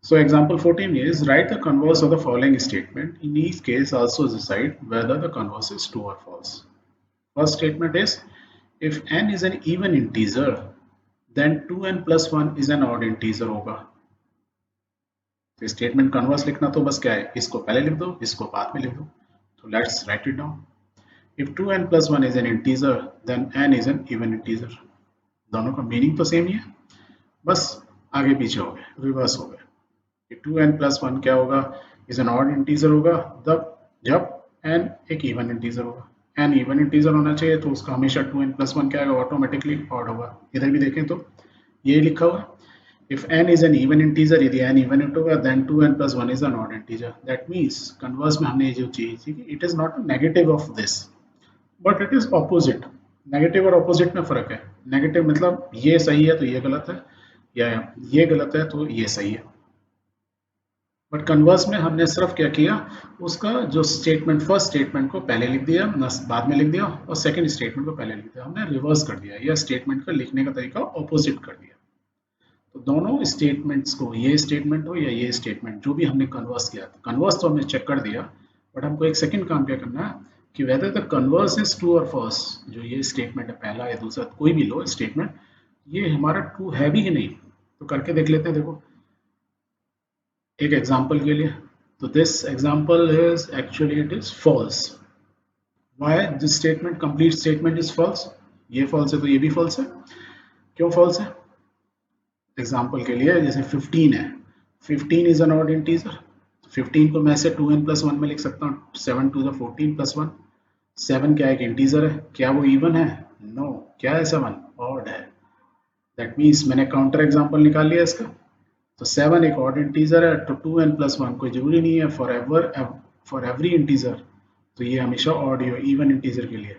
So example 14 is write the converse of the following statement. In each case also decide whether the converse is true or false. First statement is if n is an even integer then 2n plus 1 is an odd integer होगा. तो statement converse लिखना तो बस क्या है, इसको पहले लिख दो इसको बाद में लिख दो. तो let's write it down. If 2n plus 1 is an integer then n is an even integer. दोनों का मीनिंग तो सेम ही है, बस आगे पीछे हो गए, रिवर्स हो गए. टू एन प्लस वन क्या होगा, इज एन ऑड इंटीजर होगा जब एन एक इवन इंटीजर होगा. एन इवन इंटीजर होना चाहिए तो उसका हमेशा टू एन प्लस वन क्या आएगा, ऑटोमेटिकली ऑड होगा. इधर भी देखें तो यही लिखा हुआ है. If n is an even integer, यदि n even होगा then 2n plus 1 is an odd integer. That means converse में हमने ये जो चीज थी कि it is not a negative of this, but it is opposite. Negative और ऑपोजिट में फर्क है. नेगेटिव मतलब ये सही है तो ये गलत है, या ये गलत है तो ये सही है. बट कन्वर्स में हमने सिर्फ क्या किया, उसका जो स्टेटमेंट फर्स्ट स्टेटमेंट को पहले लिख दिया, बाद में लिख दिया, और सेकंड स्टेटमेंट को पहले लिख दिया. हमने रिवर्स कर दिया, या स्टेटमेंट का लिखने का तरीका ऑपोजिट कर दिया. तो दोनों स्टेटमेंट्स को, ये स्टेटमेंट हो या ये स्टेटमेंट, जो भी हमने कन्वर्स किया, कन्वर्स तो हमने चेक कर दिया, बट हमको एक सेकंड काम क्या करना है कि whether the converse is true और फॉल्स. जो ये स्टेटमेंट है पहला या दूसरा कोई भी लो स्टेटमेंट, ये हमारा ट्रू है भी कि नहीं. तो करके देख लेते हैं. देखो एक एग्जांपल के लिए, तो this example is actually it is false. Why this statement, complete statement is false. ये फॉल्स है तो ये भी फॉल्स है. क्यों फॉल्स है? एग्जांपल के लिए जैसे 15 है, 15 इज एन ऑड इंटीजर. 15 को मैं से 2n प्लस 1 में लिख सकता हूँ. 7 टू द 14 प्लस 1. 7 क्या एक इंटीजर है, क्या वो इवन है? नो. क्या है 7? ऑड है. दैट मीन्स मैंने काउंटर एग्जांपल निकाल लिया इसका. तो 7 एक ऑड इंटीजर है, तो 2n प्लस 1 कोई जरूरी नहीं है फॉर एवरी इंटीजर. तो ये हमेशा ऑड ही हो इवन इंटीजर के लिए,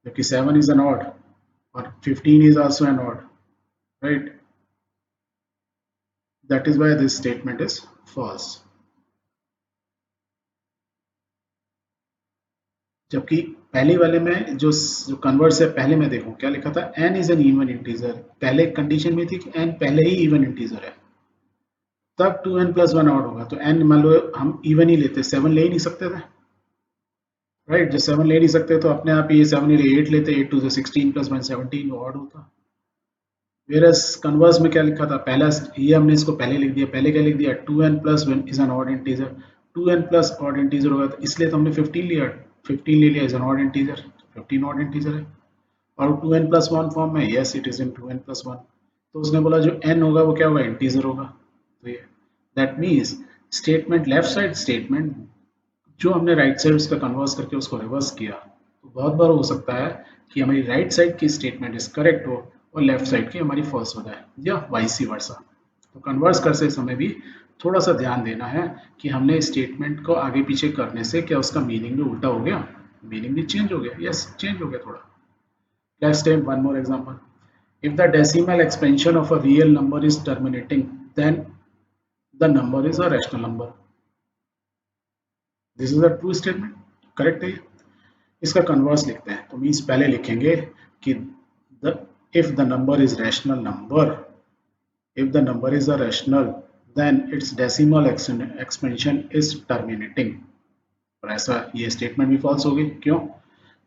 जबकि 7 इज एन ऑड और 15 is also an odd, right. That is why this statement is false. जबकि पहले वाले में जो कन्वर्स है, पहले में देखो क्या लिखा था, n is an even integer. पहले कंडीशन में थी कि n पहले ही इवन इंटीजर है, तब 2n प्लस 1 ऑड होगा. तो n मान लो हम इवन ही लेते, 7 ले ही नहीं सकते थे, राइट. जो 7 ले नहीं सकते तो अपने आप ही ये 7 ले 8 लेते, 8 टू 16 प्लस 1 17 ऑड होता. वेरस कन्वर्स में क्या लिखा था, पहला ये हमने इसको पहले लिख दिया. पहले क्या लिख दिया, 2n plus 1 is an odd integer. 2n plus odd integer होगा, तो इसलिए तो हमने 15 लिया. 15 ले लिया is an odd integer, 15 odd integer है. और 2n प्लस 1 फॉर्म में, yes it is in 2n plus 1. तो उसने बोला जो n होगा वो क्या होगा, इंटीजर होगा. तो ये that means statement, left side statement जो हमने राइट साइड उसका कन्वर्स करके उसको रिवर्स किया, तो बहुत बार हो सकता है कि हमारी राइट साइड की स्टेटमेंट इज करेक्ट हो और लेफ्ट साइड की हमारी फॉल्स हो जाए, या वाइस वर्सा. तो कन्वर्स करते समय भी थोड़ा सा ध्यान देना है कि हमने स्टेटमेंट को आगे पीछे करने से क्या उसका मीनिंग भी उल्टा हो गया, मीनिंग भी चेंज हो गया. यस, चेंज हो गया थोड़ा. Let's take one more example. If the decimal expansion of a real number is terminating then the number is a rational number. This is a true statement, correct है. इसका converse लिखते हैं, तो means पहले लिखेंगे कि the if the number is rational number, if the number is a rational, then its decimal expansion is terminating. और ऐसा ये स्टेटमेंट भी फॉल्स होगी. क्यों?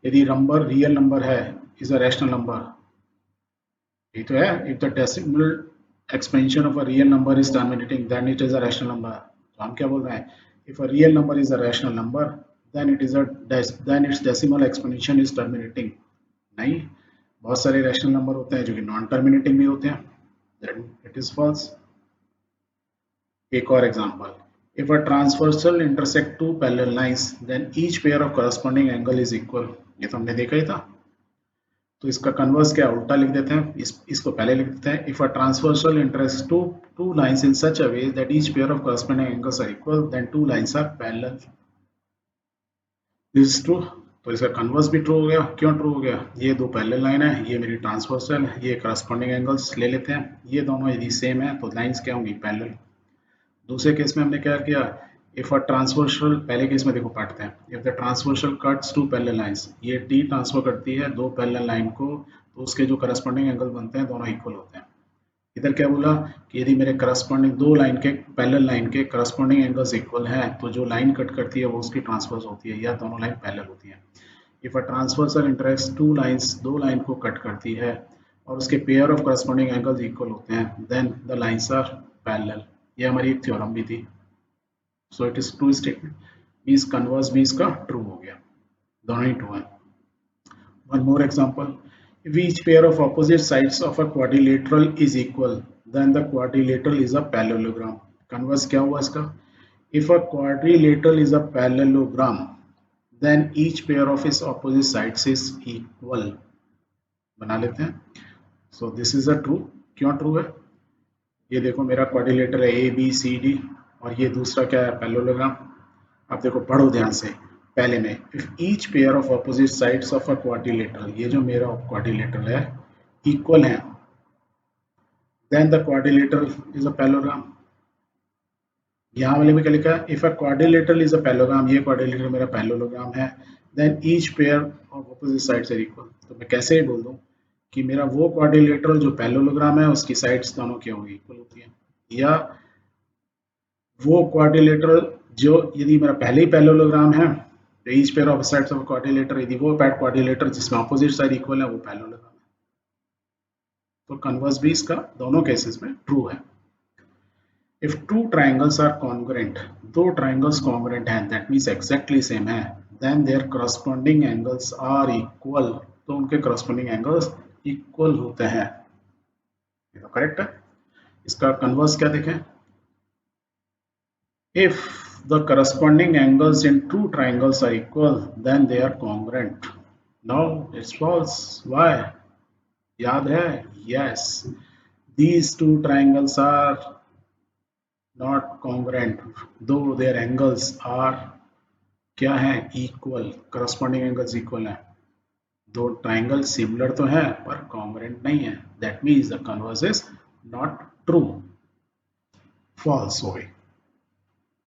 यदि नंबर रियल नंबर है, इज अ रैशनल नंबर, ये तो है. if the decimal expansion of a real number is terminating then it is a rational number. तो हम क्या बोल रहे हैं, if a real number is a rational number then its decimal expansion is terminating. नहीं, बहुत सारे रैशनल नंबर होते हैं जो कि नॉन टर्मिनेटिंग भी होते हैं, देन इट इज फॉल्स. एक और example, if a transversal intersect two parallel lines then each pair of corresponding angle is equal. ये तो हमने देखा ही था. तो इसका कन्वर्स क्या, उल्टा लिख देते हैं. इसको पहले लिख देते हैं, if a transversal intersect two lines in such a way that each pair of corresponding angles are equal then two lines are parallel. This is true. तो इसका कन्वर्स भी ट्रू हो गया. क्यों ट्रू हो गया, ये दो पैरेलल लाइन है, ये मेरी ट्रांसवर्सल है, ये करस्पॉन्डिंग एंगल्स ले लेते हैं. ये दोनों यदि सेम है तो लाइंस क्या होंगी, पैरेलल. दूसरे केस में हमने क्या किया, इफ अ ट्रांसवर्सल, पहले केस में देखो पढ़ते हैं, if the transversal cuts two parallel lines, ये टी ट्रांसफर करती है दो पैरेलल लाइन को, तो उसके जो करस्पॉन्डिंग एंगल बनते हैं दोनों इक्वल होते हैं. इधर क्या बोला कि यदि मेरे करस्पॉन्डिंग दो लाइन के पैरेलल लाइन के करस्पॉन्डिंग एंगल्स इक्वल हैं तो जो लाइन कट करती है वो उसकी ट्रांसवर्स होती है या दोनों लाइन पैरेलल होती हैं। If a transversal interacts two lines, दो लाइन को कट करती है और उसके pair of corresponding angles equal होते हैं, then the lines are parallel. ये हमारी एक थ्योरम भी थी। So it is true statement, means converse भी इसका ट्रू हो गया, दोनों ही ट्रू है। One more example, if each pair of opposite sides of a quadrilateral is equal, then the quadrilateral is a parallelogram. Converse क्या हुआ इसका? If a quadrilateral is a parallelogram, then each pair of its opposite sides is equal. बना लेते हैं। So this is a true. क्यों true है? ये देखो मेरा क्वाड्रिलेटर है ए बी सी डी और ये दूसरा क्या है? पैरेललोग्राम। अब देखो पढ़ो ध्यान से, पहले में if each pair of opposite sides of a quadrilateral, ये जो मेरा क्वाड्रिलेटरल है इक्वल है, then the quadrilateral is a parallelogram. यहाँ वाले में क्या लिखा है? If a quadrilateral is a parallelogram, ये क्वाड्रिलेटरल मेरा पैरेललोग्राम है, then each pair of opposite sides are equal. तो मैं कैसे ही बोल दूं कि मेरा वो क्वाड्रिलेटरल जो पैरेललोग्राम है उसकी साइड्स दोनों क्या होगी? इक्वल होती है। या वो क्वाड्रिलेटरल जो, यदि मेरा पहले ही पैरेललोग्राम है तो each pair of sides of quadrilateral, यदि वो क्वाड्रिलेटर जिसमें ऑपोजिट साइड इक्वल है वो पैरेललोग्राम है। तो कन्वर्स भी इसका दोनों केसेस में ट्रू है। If two triangles are congruent, दो ट्राइंगल्स कॉन्ग्रुएंट हैं, दैट मींस एग्जैक्टली सेम है, then their corresponding angles are equal, तो उनके करस्पॉन्डिंग एंगल्स इक्वल होते हैं। ये तो करेक्ट है। इसका कन्वर्स क्या देखें? If the corresponding angles in two triangles are equal, then they are congruent. No, it's false. Why? याद है? Yes. These two triangles are not congruent, though their angles are क्या है? Equal. Corresponding angles equal हैं। दो triangles similar तो हैं पर congruent नहीं है। That means the converse is not true. False हो गई।